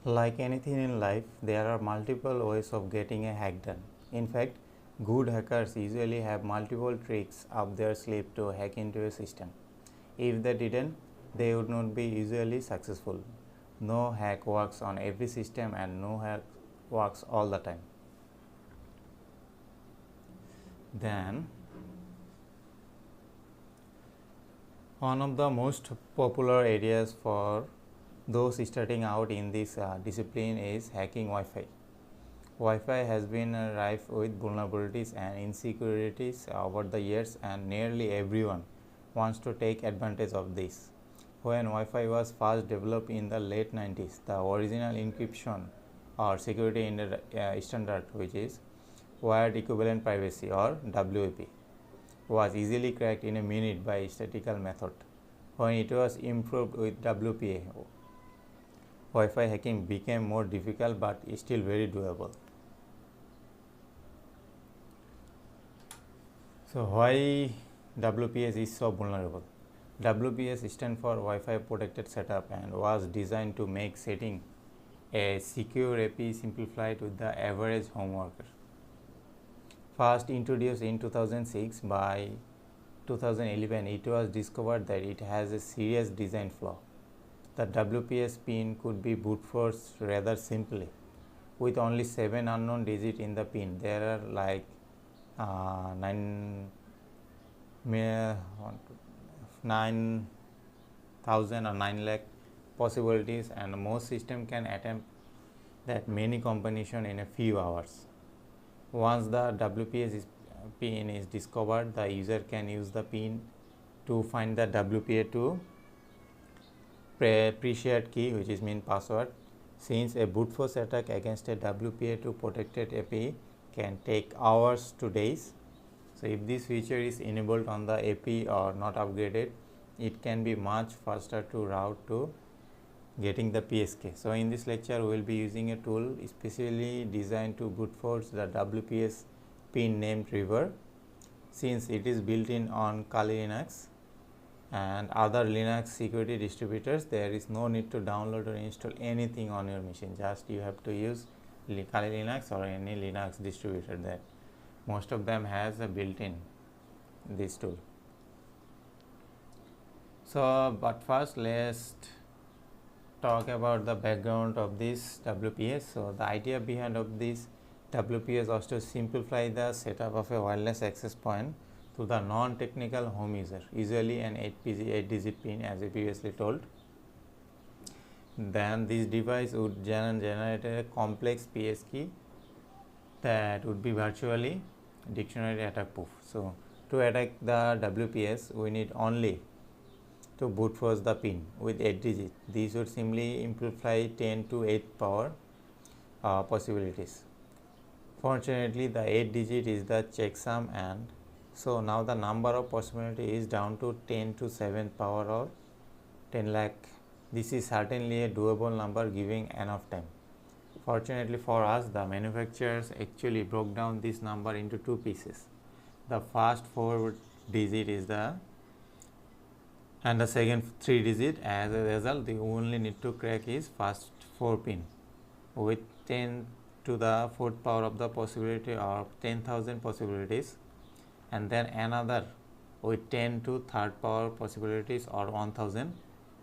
Like anything in life, there are multiple ways of getting a hack done. In fact, good hackers usually have multiple tricks up their sleeve to hack into a system. If they didn't, they would not be usually successful. No hack works on every system and no hack works all the time. Then, one of the most popular areas for those starting out in this discipline is hacking Wi-Fi. Wi-Fi has been rife with vulnerabilities and insecurities over the years, and nearly everyone wants to take advantage of this. When Wi-Fi was first developed in the late 90s, the original encryption or security standard, which is wired equivalent privacy or WEP, was easily cracked in a minute by statistical method. When it was improved with WPA, Wi-Fi hacking became more difficult but still very doable. So why WPS is so vulnerable? WPS stands for Wi-Fi protected setup and was designed to make setting a secure AP simplified with the average home worker. First introduced in 2006, by 2011 it was discovered that it has a serious design flaw. The WPS pin could be brute forced rather simply. With only 7 unknown digits in the pin, there are like 9,000 or 9 lakh possibilities, and most system can attempt that many combination in a few hours. Once the WPS pin is discovered, the user can use the pin to find the WPA to pre-shared key, which is mean password. Since a brute force attack against a WPA to protected AP can take hours to days, so if this feature is enabled on the AP or not upgraded, it can be much faster to route to getting the PSK. So in this lecture, we will be using a tool specially designed to brute force the WPS pin named River. Since it is built in on Kali Linux and other Linux security distributors, there is no need to download or install anything on your machine. Just you have to use Kali Linux or any Linux distributor that most of them has a built-in this tool. So, but first let's talk about the background of this WPS. So, the idea behind of this WPS was to simplify the setup of a wireless access point to the non-technical home user, usually an 8-digit pin as I previously told. Then this device would generate a complex PS key that would be virtually dictionary attack proof. So, to attack the WPS, we need only to brute force the pin with 8 digits. These would simply amplify 10 to 8 power possibilities. Fortunately, the 8 digit is the checksum, and so now the number of possibility is down to 10 to 7 power or 10 lakh. This is certainly a doable number giving enough time. Fortunately for us, the manufacturers actually broke down this number into two pieces. The first 4 digit is the and the second 3 digit. As a result, the only need to crack is first 4 pin with 10 to the 4th power of the possibility or 10,000 possibilities, and then another with 10 to 3rd power possibilities or 1000.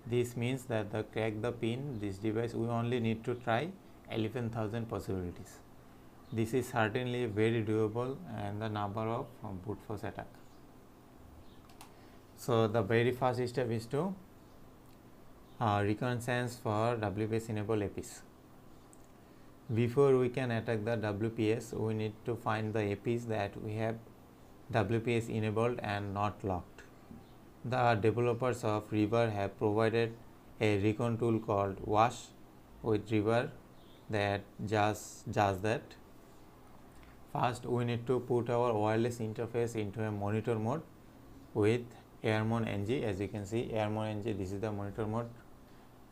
This means that the crack the pin this device we only need to try 11,000 possibilities. This is certainly very doable and the number of brute force attack. So the very first step is to reconnaissance for WPS enabled APs. Before we can attack the WPS, we need to find the APs that we have WPS enabled and not locked. The developers of River have provided a recon tool called Wash with River that does that. First, we need to put our wireless interface into a monitor mode with Airmon NG. As you can see, Airmon NG, this is the monitor mode.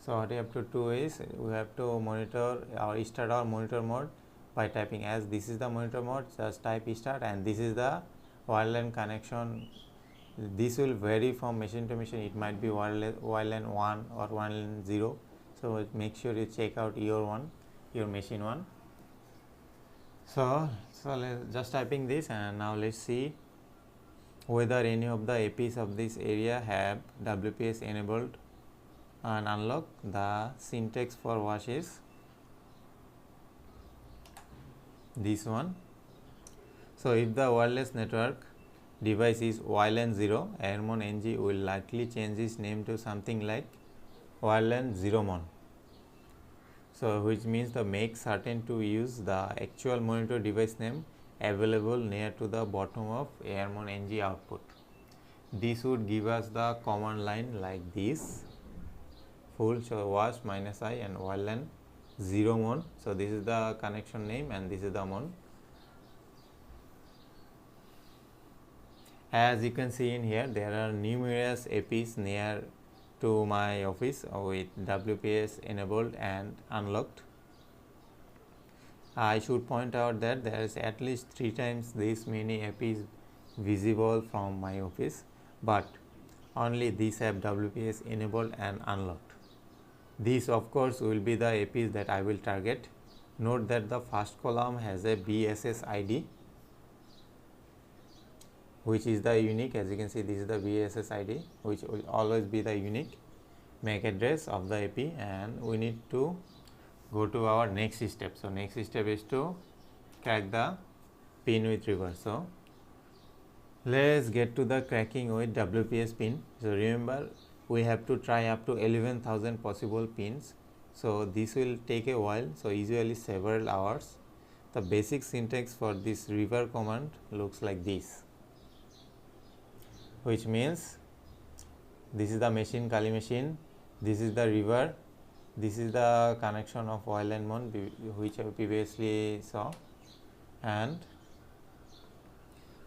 So what we have to do is we have to monitor or start our monitor mode by typing, as this is the monitor mode, just type start, and this is the wireline connection. This will vary from machine to machine. It might be wireline 1 or wireline 0. So So make sure you check out your machine one. So let's just typing this, and now let's see whether any of the APs of this area have WPS enabled and unlocked. The syntax for wash is this one. So if the wireless network device is WLAN 0, Airmon NG will likely change its name to something like WLAN 0mon. So which means the make certain to use the actual monitor device name available near to the bottom of Airmon NG output. This would give us the command line like this, full so wash -i and WLAN 0mon. So this is the connection name and this is the mon. As you can see in here, there are numerous APs near to my office with WPS enabled and unlocked. I should point out that there is at least 3 times this many APs visible from my office, but only these have WPS enabled and unlocked. These of course will be the APs that I will target. Note that the first column has a BSS ID, which is the unique. As you can see, this is the BSS ID, which will always be the unique MAC address of the AP, and we need to go to our next step. So next step is to crack the pin with reverse. So let's get to the cracking with WPS pin. So remember, we have to try up to 11,000 possible pins. So this will take a while, so usually several hours. The basic syntax for this river command looks like this, which means this is the machine, Kali machine, this is the river, this is the connection of WLAN mon which I previously saw, and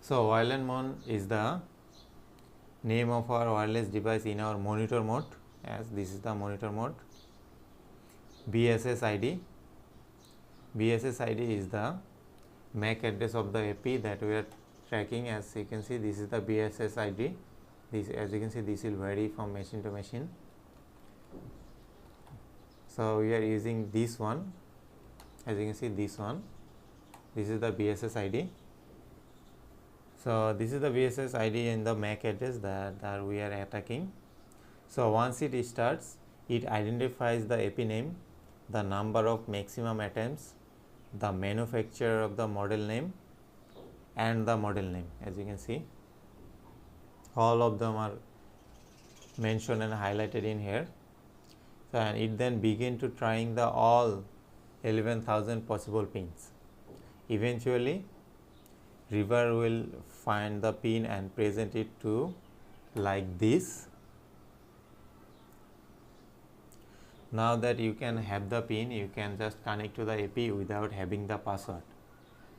so WLAN mon is the name of our wireless device in our monitor mode, as this is the monitor mode. BSS ID is the MAC address of the AP that we are tracking. As you can see, this is the BSS ID. This, as you can see, this will vary from machine to machine. So we are using this one. As you can see, this one, this is the BSS ID. So this is the BSS ID and the MAC address that we are attacking. So once it starts, it identifies the AP name, the number of maximum attempts, the manufacturer of the model name, and the model name. As you can see, all of them are mentioned and highlighted in here. So and it then begin to trying the all 11,000 possible pins. Eventually river will find the pin and present it to like this. Now that you can have the pin, you can just connect to the AP without having the password.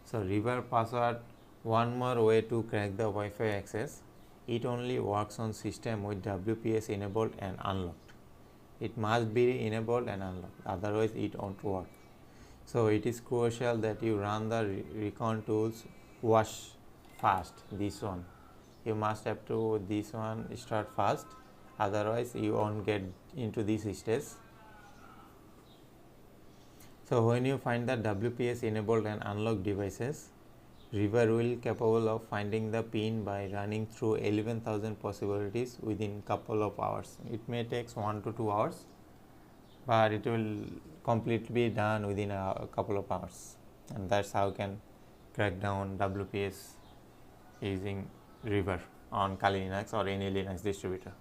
So river password, one more way to crack the Wi-Fi access. It only works on system with WPS enabled and unlocked. It must be enabled and unlocked, otherwise it won't work. So it is crucial that you run the recon tools wash fast. This one you must have to this one start fast, otherwise you won't get into this stage. So when you find the WPS enabled and unlocked devices, river will capable of finding the pin by running through 11,000 possibilities within couple of hours. It may take 1 to 2 hours, but it will completely be done within a couple of hours, and that's how you can crack down WPS using river on Kali Linux or any Linux distributor.